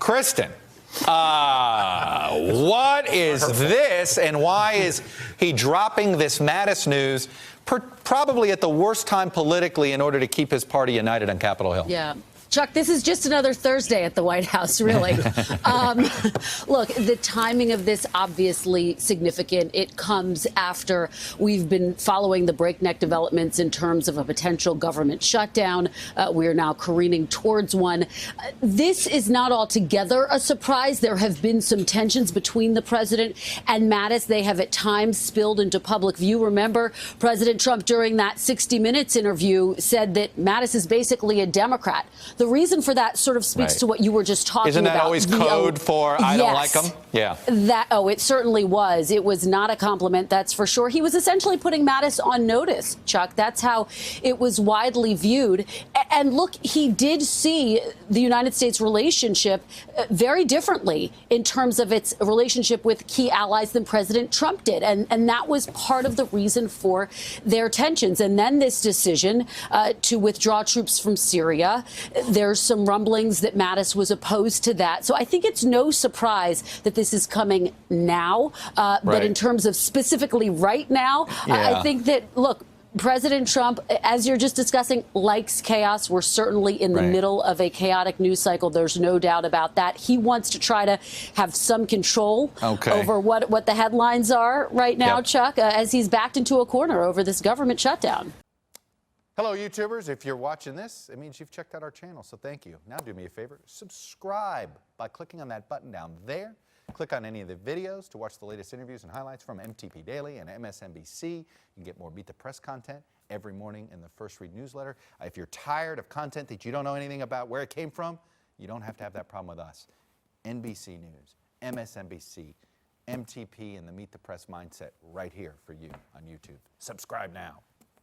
Kristen, what is this, and why is he dropping this Mattis news probably at the worst time politically in order to keep his party united on Capitol Hill? Yeah. Chuck, this is just another Thursday at the White House, really. Look, the timing of this obviously significant. It comes after we've been following the breakneck developments in terms of a potential government shutdown. We are now careening towards one. This is not altogether a surprise. There have been some tensions between the president and Mattis. They have at times spilled into public view. Remember, President Trump, during that 60 Minutes interview, said that Mattis is basically a Democrat. The reason for that sort of speaks to what you were just talking about. Isn't that always code for I don't like him? Yeah. It certainly was. It was not a compliment, that's for sure. He was essentially putting Mattis on notice, Chuck. That's how it was widely viewed. And look, he did see the United States relationship very differently in terms of its relationship with key allies than President Trump did. And that was part of the reason for their tensions. And then this decision to withdraw troops from Syria. There's some rumblings that Mattis was opposed to that. So I think it's no surprise that this is coming now. But in terms of specifically right now, I think that, look, President Trump, as you're just discussing, likes chaos. We're certainly in the middle of a chaotic news cycle. There's no doubt about that. He wants to try to have some control over what the headlines are right now, Chuck, as he's backed into a corner over this government shutdown. Hello, YouTubers. If you're watching this, it means you've checked out our channel, so thank you. Now do me a favor, subscribe by clicking on that button down there. Click on any of the videos to watch the latest interviews and highlights from MTP Daily and MSNBC. You can get more Beat the Press content every morning in the First Read newsletter. If you're tired of content that you don't know anything about where it came from, you don't have to have that problem with us. NBC News, MSNBC, MTP, and the Meet the Press mindset right here for you on YouTube. Subscribe now.